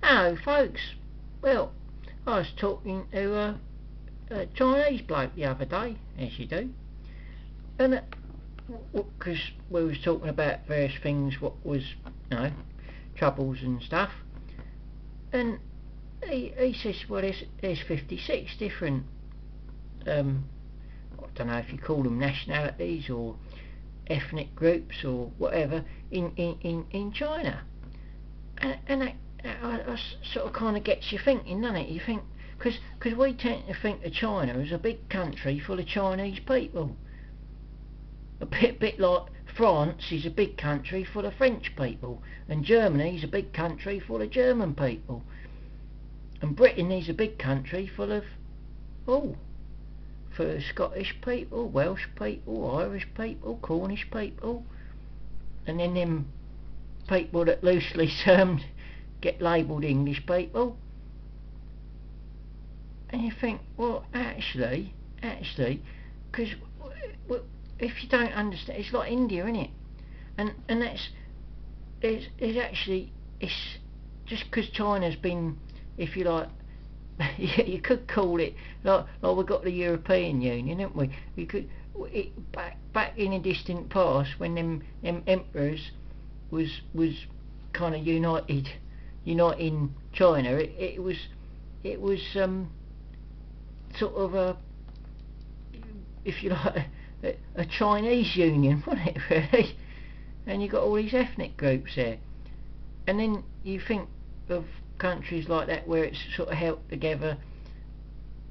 Hello folks, well, I was talking to a Chinese bloke the other day, as you do, and because we was talking about various things, what was, troubles and stuff, and he says, well, there's 56 different, I don't know if you call them nationalities or ethnic groups or whatever in China, and that sort of kind of gets you thinking, doesn't it? You think, because we tend to think of China as a big country full of Chinese people, a bit like France is a big country full of French people, and Germany is a big country full of German people, and Britain is a big country full of for Scottish people, Welsh people, Irish people, Cornish people, and then them people that loosely termed get labelled English people. And you think, well, actually, because if you don't understand, it's like India, isn't it? And that's it's actually, it's just because China's been, if you like, you could call it like we've got the European Union, haven't we? We could back in a distant past when them emperors was kind of uniting China. It was sort of a, if you like, a Chinese union, wasn't it, really? And you got all these ethnic groups there, and then you think of countries like that where it's sort of held together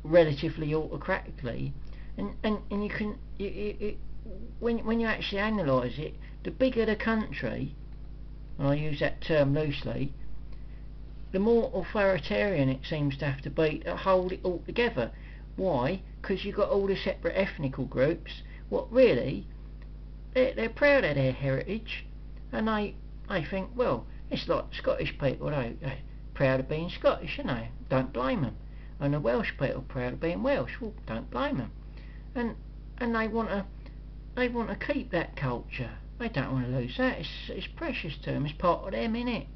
relatively autocratically, and you can when you actually analyse it, the bigger the country, and I use that term loosely, the more authoritarian it seems to have to be to hold it all together. Why? Because you've got all the separate ethnical groups. What really, they're proud of their heritage, and they think, well, it's like Scottish people, they're proud of being Scottish, you know, don't blame them. And the Welsh people proud of being Welsh, well, don't blame them. And they want to keep that culture. They don't want to lose that. It's precious to them. It's part of them, innit?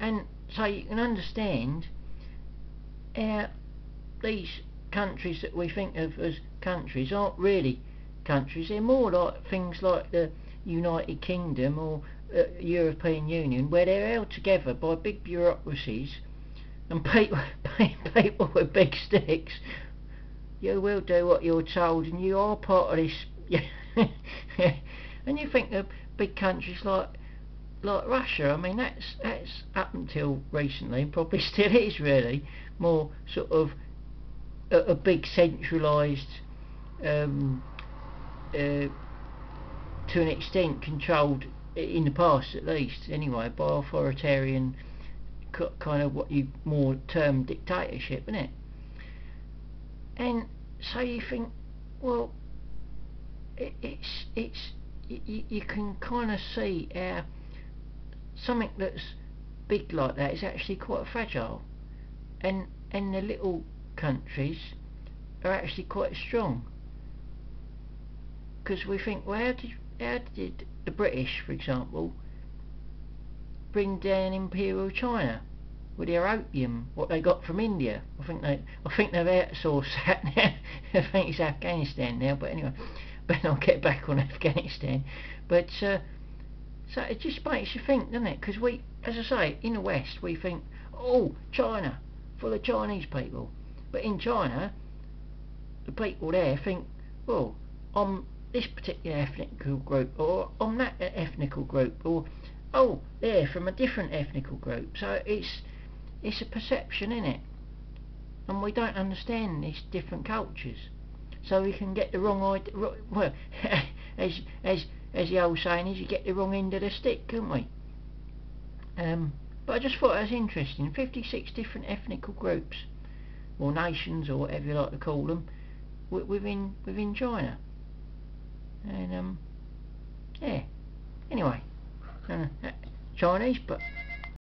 And so you can understand how these countries that we think of as countries aren't really countries. They're more like things like the United Kingdom or European Union, where they're held together by big bureaucracies and people with big sticks. You will do what you're told, and you are part of this. And you think of big countries like Russia. I mean, that's up until recently, and probably still is really, more sort of a big centralised, to an extent controlled, in the past at least anyway, by authoritarian kind of what you more term dictatorship, isn't it? And so you think, well, you can kind of see how something that's big like that is actually quite fragile, and the little countries are actually quite strong. Because we think, well, how did the British, for example, bring down Imperial China with their opium, what they got from India? I think they've outsourced that now. I think it's Afghanistan now, but anyway, but I'll get back on Afghanistan. But so it just makes you think, doesn't it? Because we, as I say, in the West we think, oh, China, full of Chinese people. But in China, the people there think, well, I'm this particular ethnical group, or I'm that ethnical group, or oh, they're from a different ethnical group. So it's a perception, isn't it? And we don't understand these different cultures, so we can get the wrong idea. Well, as the old saying is, you get the wrong end of the stick, can't we? But I just thought it was interesting. 56 different ethnical groups, or nations, or whatever you like to call them, within China. And yeah. Anyway, Chinese, but